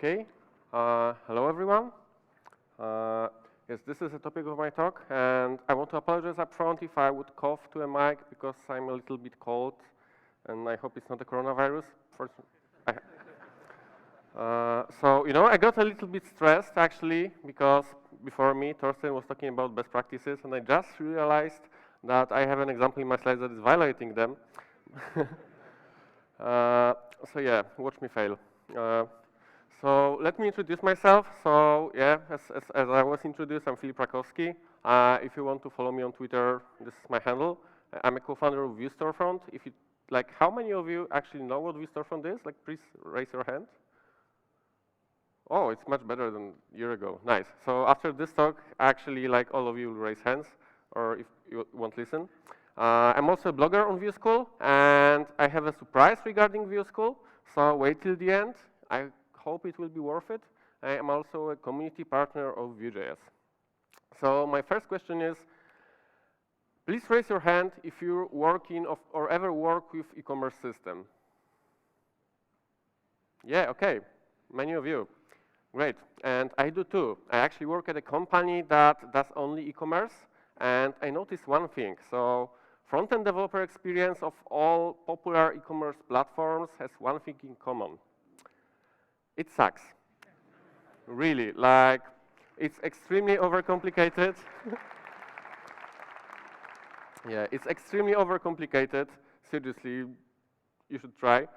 Okay. Hello, everyone. Yes, this is the topic of my talk, and I want to apologize up front if I would cough to a mic because I'm a little bit cold, and I hope it's not a coronavirus. So, I got a little bit stressed, actually, because before me, Thorsten was talking about best practices, and I just realized that I have an example in my slides that is violating them. So, yeah, watch me fail. So let me introduce myself. So yeah, as I was introduced, I'm Filip Rakowski. If you want to follow me on Twitter, this is my handle. I'm a co-founder of Vue Storefront. If you how many of you actually know what Vue Storefront is? Please raise your hand. Oh, it's much better than a year ago. Nice. So after this talk, actually, all of you will raise hands, or if you won't listen. I'm also a blogger on Vue School, and I have a surprise regarding Vue School. So wait till the end. I hope it will be worth it. I am also a community partner of Vue.js. So my first question is, please raise your hand if you're working or ever work with e-commerce system. Yeah, okay, many of you. Great, and I do too. I actually work at a company that does only e-commerce, and I noticed one thing. So front-end developer experience of all popular e-commerce platforms has one thing in common. It sucks. Really, it's extremely overcomplicated. Yeah, it's extremely overcomplicated. Seriously, you should try.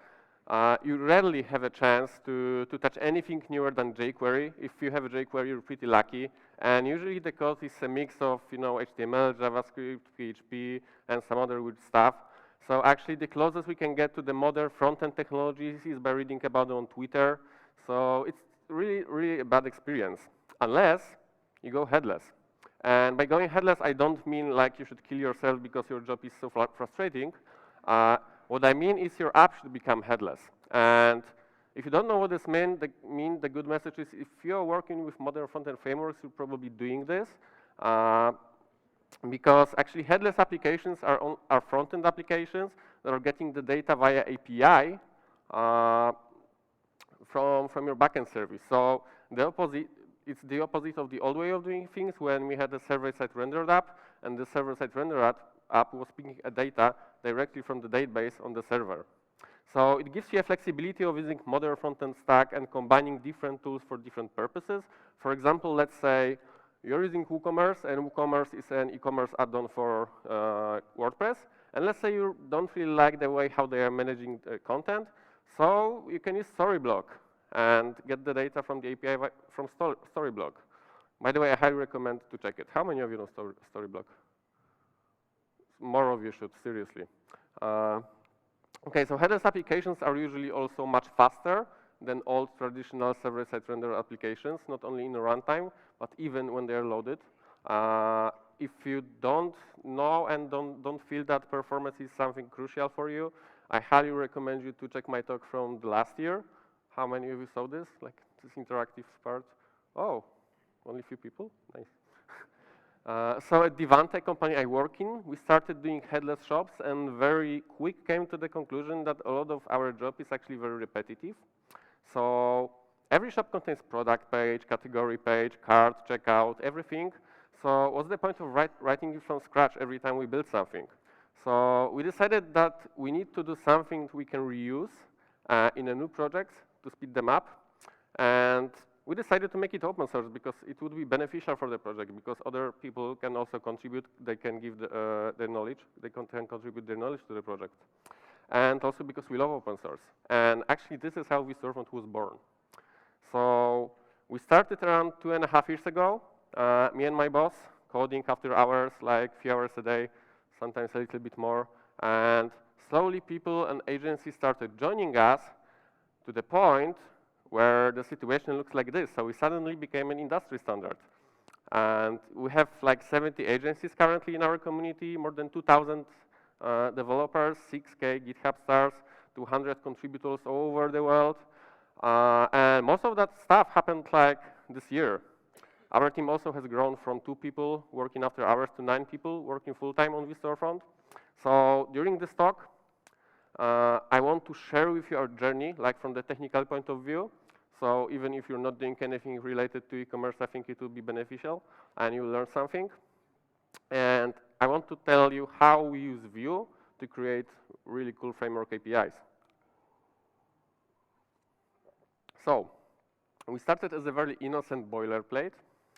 You rarely have a chance to touch anything newer than jQuery. If you have a jQuery, you're pretty lucky. And usually the code is a mix of HTML, JavaScript, PHP, and some other weird stuff. So actually, the closest we can get to the modern front-end technologies is by reading about it on Twitter. So it's really, really a bad experience, unless you go headless. And by going headless, I don't mean you should kill yourself because your job is so frustrating. What I mean is your app should become headless. And if you don't know what this means, the good message is if you're working with modern front-end frameworks, you're probably doing this. Because actually headless applications are front-end applications that are getting the data via API from your backend service. So it's the opposite of the old way of doing things when we had a server-side rendered app, and the server-side rendered app was picking data directly from the database on the server. So it gives you a flexibility of using modern front-end stack and combining different tools for different purposes. For example, let's say you're using WooCommerce, and WooCommerce is an e-commerce add-on for WordPress. And let's say you don't really like the way how they are managing content, so you can use Storyblock and get the data from the API from Storyblock. By the way, I highly recommend to check it. How many of you know Storyblock? More of you should, seriously. Okay, so headless applications are usually also much faster than old traditional server-side render applications, not only in the runtime, but even when they're loaded. If you don't know and don't feel that performance is something crucial for you, I highly recommend you to check my talk from the last year. How many of you saw this? This interactive part? Oh, only a few people? Nice. So at the Vante company I work in, we started doing headless shops and very quick came to the conclusion that a lot of our job is actually very repetitive. So every shop contains product page, category page, cart, checkout, everything. So what's the point of writing it from scratch every time we build something? So we decided that we need to do something we can reuse in a new project to speed them up. And we decided to make it open source because it would be beneficial for the project because other people can also contribute. They can give their knowledge. They can contribute their knowledge to the project. And also because we love open source. And actually, this is how Vue Storefront was born. So we started around 2.5 years ago. Me and my boss, coding after hours, a few hours a day, sometimes a little bit more. And slowly, people and agencies started joining us to the point where the situation looks like this. So we suddenly became an industry standard. And we have 70 agencies currently in our community, more than 2,000 developers, 6K GitHub stars, 200 contributors all over the world. And most of that stuff happened this year. Our team also has grown from 2 people working after hours to 9 people working full-time on Vue Storefront. So during this talk, I want to share with you our journey, from the technical point of view. So even if you're not doing anything related to e-commerce, I think it will be beneficial and you'll learn something. And I want to tell you how we use Vue to create really cool framework APIs. So we started as a very innocent boilerplate,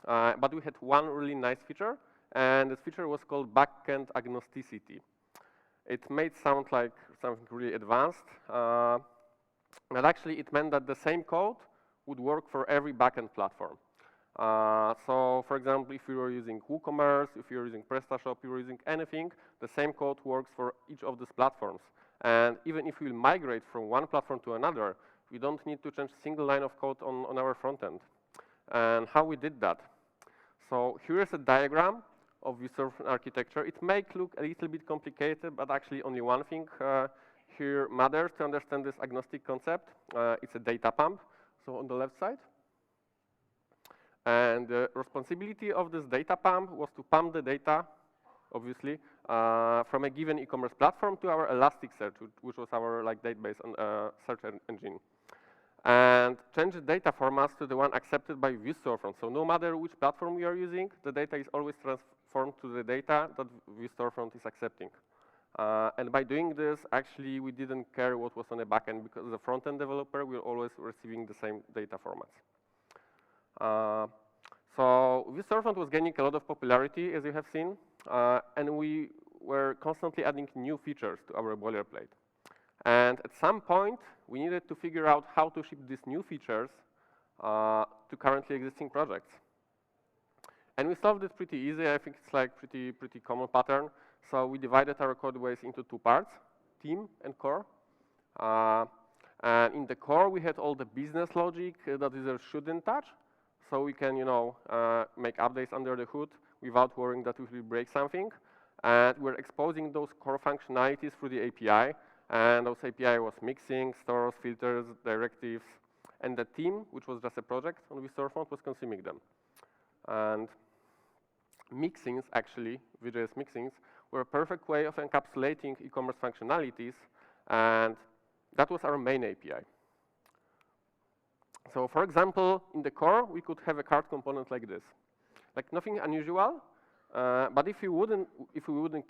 but we had one really nice feature, and this feature was called backend agnosticity. It made sound like something really advanced, but actually it meant that the same code would work for every backend platform. So, for example, if you were using WooCommerce, if you're using PrestaShop, you're using anything, the same code works for each of these platforms. And even if we migrate from one platform to another, we don't need to change a single line of code on our front end. And how we did that? So here is a diagram of Vue Storefront architecture. It may look a little bit complicated, but actually only one thing here matters to understand this agnostic concept. It's a data pump, so on the left side. And the responsibility of this data pump was to pump the data, obviously, from a given e-commerce platform to our Elasticsearch, which was our database and search engine. And change the data formats to the one accepted by Vue Storefront. So no matter which platform we are using, the data is always transformed to the data that Vue Storefront is accepting. And by doing this, actually, we didn't care what was on the backend, because as a front-end developer, we're always receiving the same data formats. So Vue Storefront was gaining a lot of popularity, as you have seen, and we were constantly adding new features to our boilerplate. And at some point, we needed to figure out how to ship these new features to currently existing projects. And we solved it pretty easy. I think it's like pretty common pattern. So we divided our code base into two parts, team and core. And in the core, we had all the business logic that users shouldn't touch. So we can, make updates under the hood without worrying that we will break something. And we're exposing those core functionalities through the API. And those API was mixing, stores, filters, directives. And the team, which was just a project on Vue Storefront, was consuming them. And mixings, actually, Vue.js mixings, were a perfect way of encapsulating e-commerce functionalities. And that was our main API. So, for example, in the core, we could have a cart component like this. Like nothing unusual, but if we wouldn't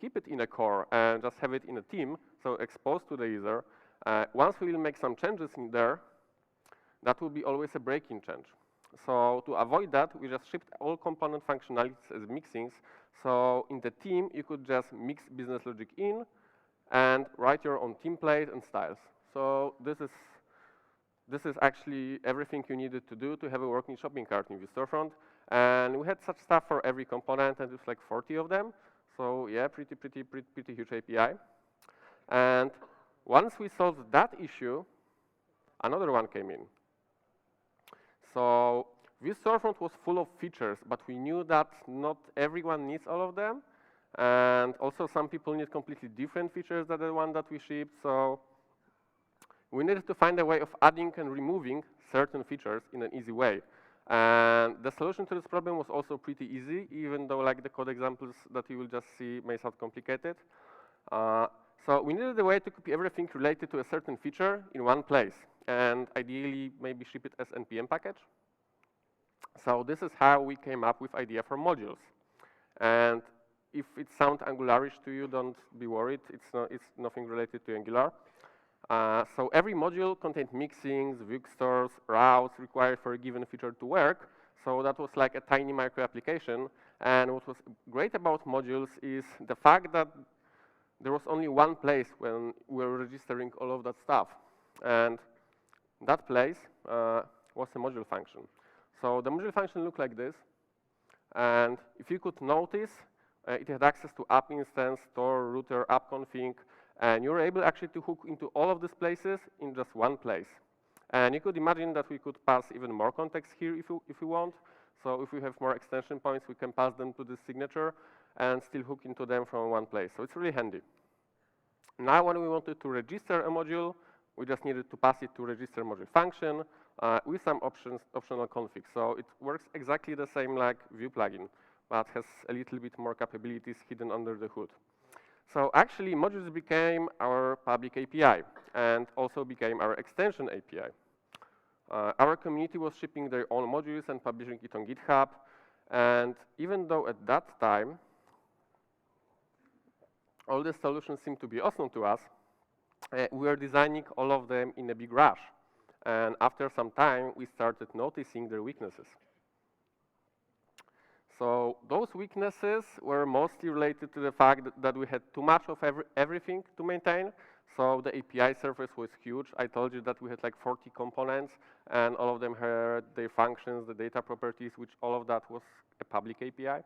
keep it in a core and just have it in a team, so exposed to the user, once we will make some changes in there, that will be always a breaking change. So to avoid that, we just shipped all component functionalities as mixings. So in the team, you could just mix business logic in and write your own template and styles. So this is actually everything you needed to do to have a working shopping cart in Vue Storefront. And we had such stuff for every component, and it was like 40 of them. So yeah, pretty huge API. And once we solved that issue, another one came in. So Vue Storefront was full of features, but we knew that not everyone needs all of them. And also some people need completely different features than the one that we shipped. So we needed to find a way of adding and removing certain features in an easy way. And the solution to this problem was also pretty easy, even though the code examples that you will just see may sound complicated. So we needed a way to copy everything related to a certain feature in one place, and ideally maybe ship it as NPM package. So this is how we came up with idea for modules. And if it sounds Angularish to you, don't be worried. It's nothing related to Angular. So every module contained mixings, Vue stores, routes required for a given feature to work. So that was like a tiny micro application. And what was great about modules is the fact that there was only one place when we were registering all of that stuff. And that place was a module function. So the module function looked like this. And if you could notice, it had access to app instance, store, router, app config. And you were able actually to hook into all of these places in just one place. And you could imagine that we could pass even more context here if we want. So if we have more extension points, we can pass them to the signature and still hook into them from one place. So it's really handy. Now when we wanted to register a module, we just needed to pass it to register module function with some optional config. So it works exactly the same like Vue plugin, but has a little bit more capabilities hidden under the hood. So actually, modules became our public API and also became our extension API. Our community was shipping their own modules and publishing it on GitHub. And even though at that time, all the solutions seemed to be awesome to us, we were designing all of them in a big rush. And after some time, we started noticing their weaknesses. So those weaknesses were mostly related to the fact that we had too much of everything to maintain. So the API surface was huge. I told you that we had like 40 components, and all of them had their functions, the data properties, which all of that was a public API.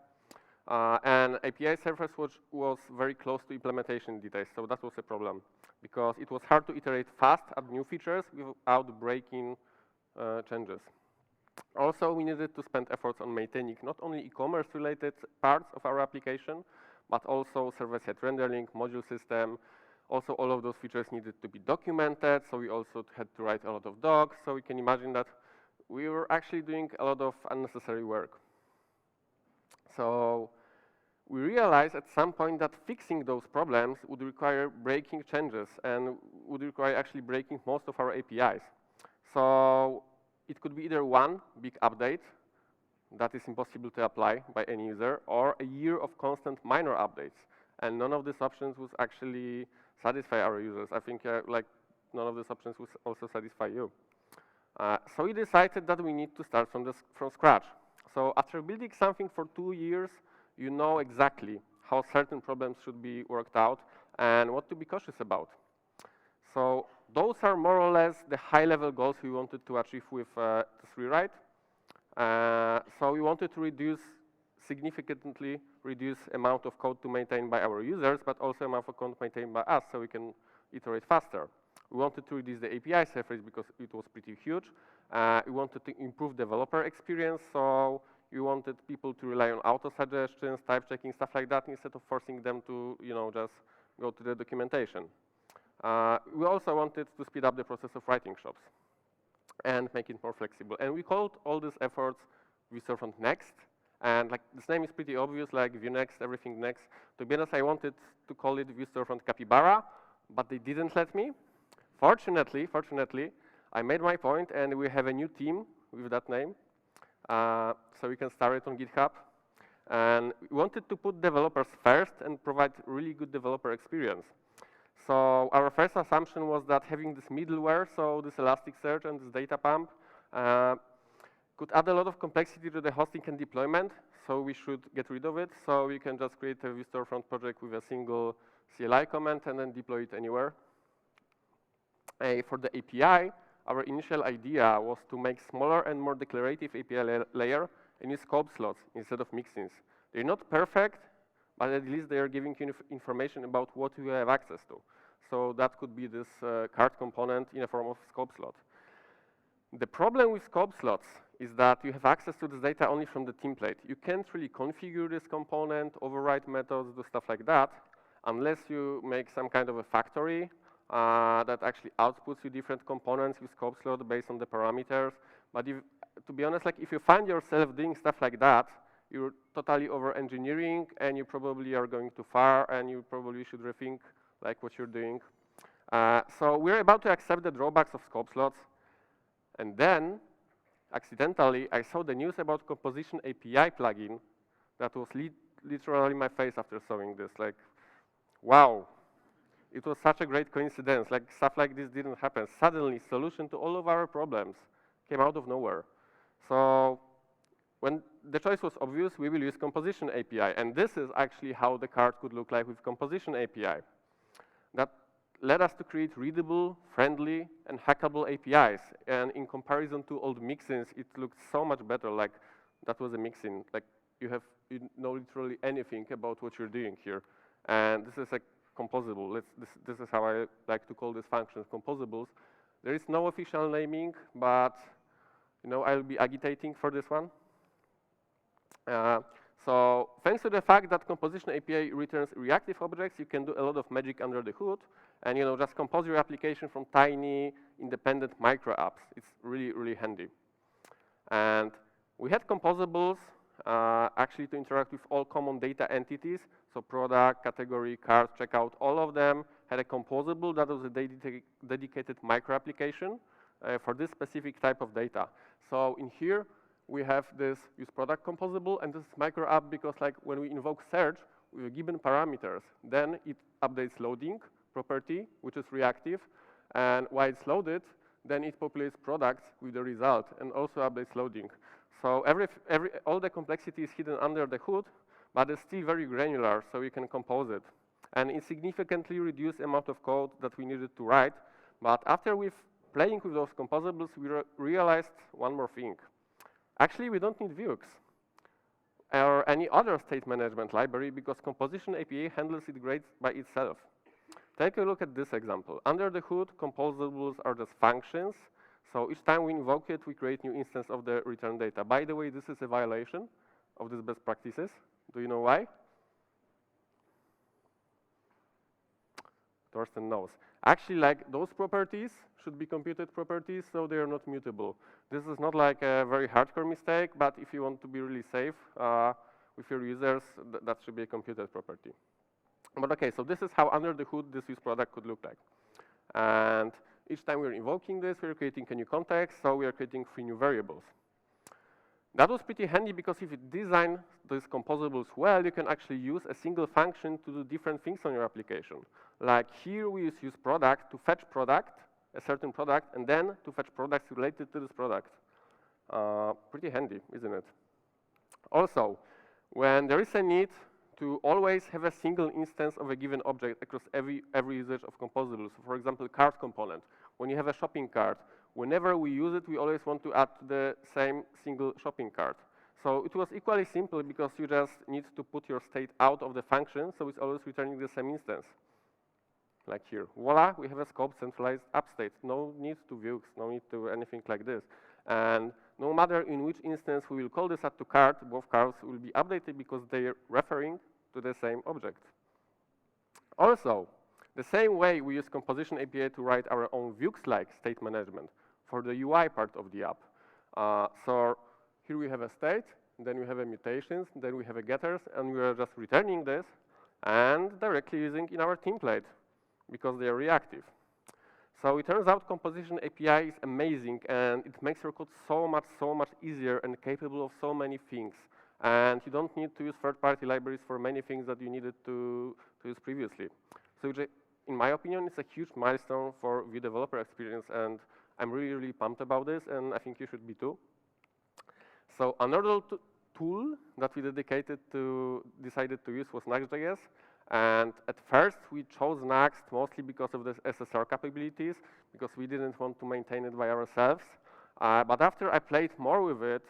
And API surface was very close to implementation details, so that was a problem, because it was hard to iterate fast at new features without breaking changes. Also, we needed to spend efforts on maintaining not only e-commerce related parts of our application, but also server-side rendering, module system. Also, all of those features needed to be documented, so we also had to write a lot of docs. So we can imagine that we were actually doing a lot of unnecessary work. So we realized at some point that fixing those problems would require breaking changes and would require actually breaking most of our APIs. So it could be either one big update that is impossible to apply by any user, or a year of constant minor updates. And none of these options would actually satisfy our users. I think like none of these options would also satisfy you. So we decided that we need to start from scratch. So after building something for 2 years, you know exactly how certain problems should be worked out and what to be cautious about. So those are more or less the high-level goals we wanted to achieve with this rewrite. So we wanted to significantly reduce amount of code to maintain by our users, but also amount of code maintained by us, so we can iterate faster. We wanted to reduce the API surface because it was pretty huge. We wanted to improve developer experience, so we wanted people to rely on auto-suggestions, type checking, stuff like that, instead of forcing them to, just go to the documentation. We also wanted to speed up the process of writing shops and make it more flexible. And we called all these efforts Vue Storefront Next. And like this name is pretty obvious, like Vue Next, everything next. To be honest, I wanted to call it Vue Storefront Capybara, but they didn't let me. Fortunately, I made my point, and we have a new team with that name. So we can start it on GitHub. And we wanted to put developers first and provide really good developer experience. So our first assumption was that having this middleware, so this Elasticsearch and this data pump, could add a lot of complexity to the hosting and deployment, so we should get rid of it. So we can just create a Vue Storefront project with a single CLI command and then deploy it anywhere. For the API, our initial idea was to make smaller and more declarative API layer and use scope slots instead of mixins. They're not perfect, but at least they are giving you information about what you have access to. So that could be this card component in a form of scope slot. The problem with scope slots is that you have access to this data only from the template. You can't really configure this component, override methods, do stuff like that, unless you make some kind of a factory that actually outputs you different components with scope slot based on the parameters. But to be honest, like if you find yourself doing stuff like that, you're totally over-engineering, and you probably are going too far, and you probably should rethink like what you're doing. So we're about to accept the drawbacks of scope slots, and then accidentally I saw the news about composition API plugin that was literally my face after seeing this. Like, wow, it was such a great coincidence. Like stuff like this didn't happen. Suddenly, solution to all of our problems came out of nowhere. So when the choice was obvious, we will use composition API. And this is actually how the card could look like with composition API. That led us to create readable, friendly, and hackable APIs. And in comparison to old mixins, it looked so much better. Like that was a mixin. Like you know literally anything about what you're doing here. And this is like composable. This is how I like to call these functions, composables. There is no official naming, but I'll be agitating for this one. So thanks to the fact that composition API returns reactive objects, you can do a lot of magic under the hood, and just compose your application from tiny, independent micro apps. It's really, really handy. And we had composables actually to interact with all common data entities. So product, category, cart, checkout, all of them had a composable that was a dedicated micro application. for this specific type of data. So in here, we have this use product composable, and this is micro app because like when we invoke search with given parameters, then it updates loading property, which is reactive, and while it's loaded, then it populates products with the result and also updates loading. So all the complexity is hidden under the hood, but it's still very granular, so you can compose it. And it significantly reduced the amount of code that we needed to write. But after we've playing with those composables, we realized one more thing. Actually, we don't need Vuex or any other state management library because composition API handles it great by itself. Take a look at this example. Under the hood, composables are just functions. So each time we invoke it, we create new instance of the return data. By the way, this is a violation of these best practices. Do you know why? Thorsten knows. Actually, like those properties should be computed properties, so they are not mutable. This is not like a very hardcore mistake, but if you want to be really safe with your users, that should be a computed property. But okay, so this is how under the hood this use product could look like. And each time we're invoking this, we're creating a new context, so we are creating 3 new variables. That was pretty handy because if you design these composables well, you can actually use a single function to do different things on your application. Like here we use product to fetch product, a certain product, and then to fetch products related to this product. Pretty handy, isn't it? Also, when there is a need to always have a single instance of a given object across every usage of composables, so for example, cart component, when you have a shopping cart, whenever we use it, we always want to add the same single shopping cart. So it was equally simple because you just need to put your state out of the function, so it's always returning the same instance. Like here, voila, we have a scope centralized app state. No need to Vuex, no need to anything like this. And no matter in which instance we will call this add to cart, both carts will be updated because they are referring to the same object. Also, the same way we use composition API to write our own Vuex-like state management for the UI part of the app. So here we have a state, then we have a mutations, then we have a getters, and we are just returning this and directly using in our template because they are reactive. So it turns out composition API is amazing and it makes your code so much easier and capable of so many things. And you don't need to use third-party libraries for many things that you needed to use previously. So in my opinion, it's a huge milestone for Vue developer experience, and I'm really pumped about this, and I think you should be too. So another tool that we decided to use was nuxt.js. And at first, we chose Nuxt mostly because of the SSR capabilities, because we didn't want to maintain it by ourselves. But after I played more with it,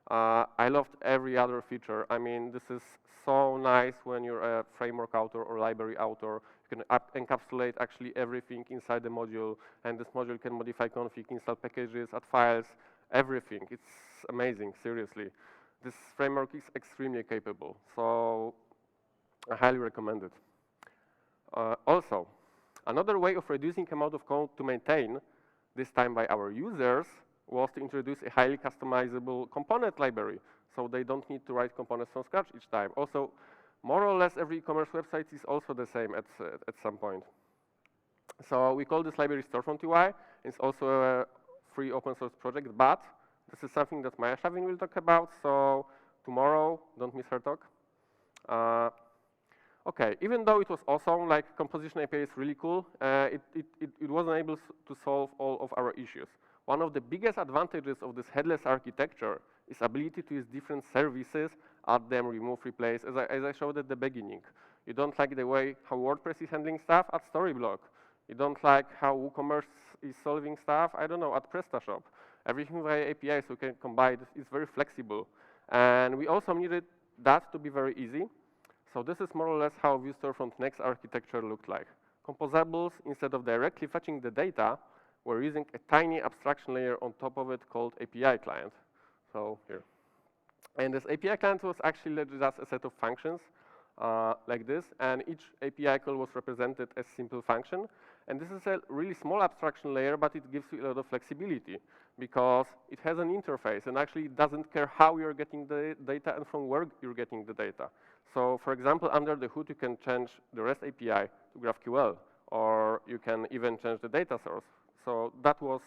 I loved every other feature. I mean, this is so nice when you're a framework author or library author. You can encapsulate actually everything inside the module, and this module can modify config, install packages, add files, everything. It's amazing, seriously. This framework is extremely capable, so I highly recommend it. Also, another way of reducing amount of code to maintain, this time by our users, was to introduce a highly customizable component library, so they don't need to write components from scratch each time. Also, more or less every e-commerce website is also the same at some point. So we call this library Storefront UI. It's also a free open source project, but this is something that Maya Shavin will talk about, so tomorrow, don't miss her talk. Okay, even though it was awesome, like composition API is really cool, it wasn't able to solve all of our issues. One of the biggest advantages of this headless architecture is ability to use different services, add them, remove, replace, as I showed at the beginning. You don't like the way how WordPress is handling stuff, add Storyblock. You don't like how WooCommerce is solving stuff, I don't know, add PrestaShop. Everything via API, so you can combine, it's very flexible. And we also needed that to be very easy. So this is more or less how Vue Storefront Next architecture looked like. Composables, instead of directly fetching the data, we're using a tiny abstraction layer on top of it called API client. So here. And this API client was actually just a set of functions like this, and each API call was represented as simple function. And this is a really small abstraction layer, but it gives you a lot of flexibility because it has an interface and actually it doesn't care how you're getting the data and from where you're getting the data. So for example, under the hood, you can change the REST API to GraphQL, or you can even change the data source. So that was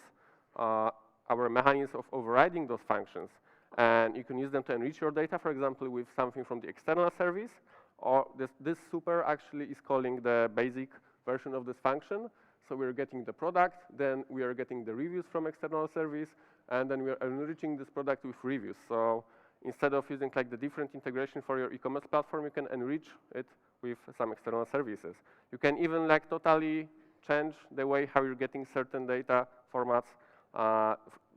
our mechanisms of overriding those functions. And you can use them to enrich your data, for example, with something from the external service. Or this super actually is calling the basic version of this function. So we're getting the product, then we are getting the reviews from external service, and then we are enriching this product with reviews. So instead of using like the different integration for your e-commerce platform, you can enrich it with some external services. You can even like totally change the way how you're getting certain data formats.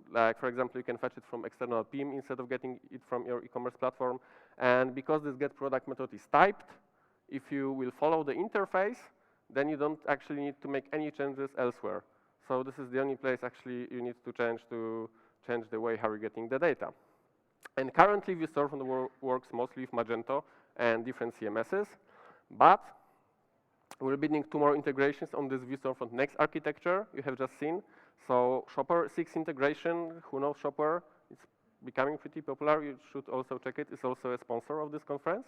Like for example, you can fetch it from external PIM instead of getting it from your e-commerce platform. And because this get product method is typed, if you will follow the interface, then you don't actually need to make any changes elsewhere. So this is the only place actually you need to change the way how you're getting the data. And currently, Vue Storefront works mostly with Magento and different CMSs, but we're building 2 more integrations on this Vue Storefront Next architecture you have just seen. So Shopper 6 integration, who knows Shopper? It's becoming pretty popular. You should also check it. It's also a sponsor of this conference.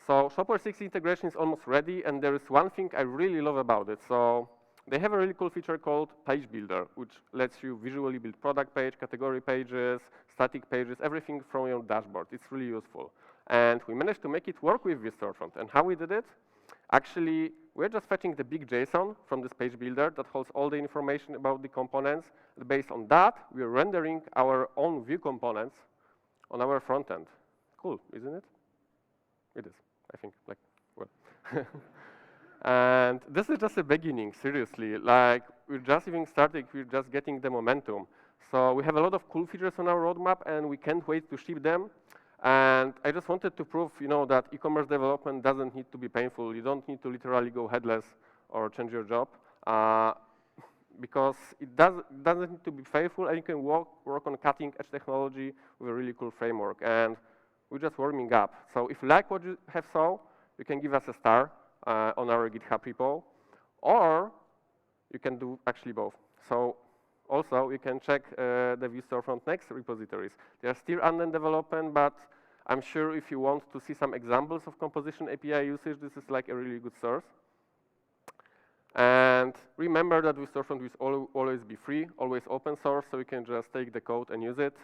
So Shopper 6 integration is almost ready, and there is one thing I really love about it. So they have a really cool feature called Page Builder, which lets you visually build product page, category pages, static pages, everything from your dashboard. It's really useful. And we managed to make it work with Vue Storefront. And how we did it? Actually, we're just fetching the big JSON from this page builder that holds all the information about the components. And based on that, we're rendering our own Vue components on our front end. Cool, isn't it? It is, I think, like, well. And this is just a beginning, seriously. Like, we're just even starting, we're just getting the momentum. So we have a lot of cool features on our roadmap, and we can't wait to ship them. And I just wanted to prove, that e-commerce development doesn't need to be painful. You don't need to literally go headless or change your job, because it doesn't need to be faithful, and you can work on cutting-edge technology with a really cool framework. And we're just warming up. So if you like what you have saw, you can give us a star on our GitHub repo, or you can do actually both. So also, you can check the Vue Storefront Next repositories. They are still under development, but I'm sure if you want to see some examples of composition API usage, this is like a really good source. And remember that Vue Storefront will always be free, always open source, so you can just take the code and use it.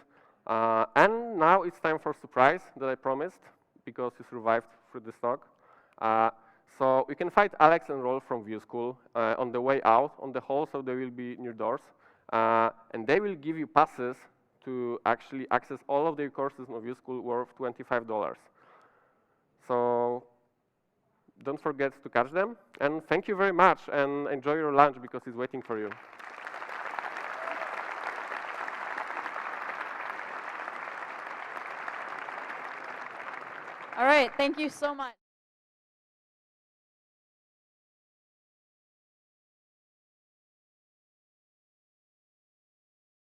And now it's time for surprise that I promised, because you survived through this talk. So you can find Alex and Rolf from Vue School on the way out on the hall, so there will be new doors. And they will give you passes to actually access all of their courses on Vue School worth $25. So don't forget to catch them. And thank you very much, and enjoy your lunch because it's waiting for you. All right, thank you so much.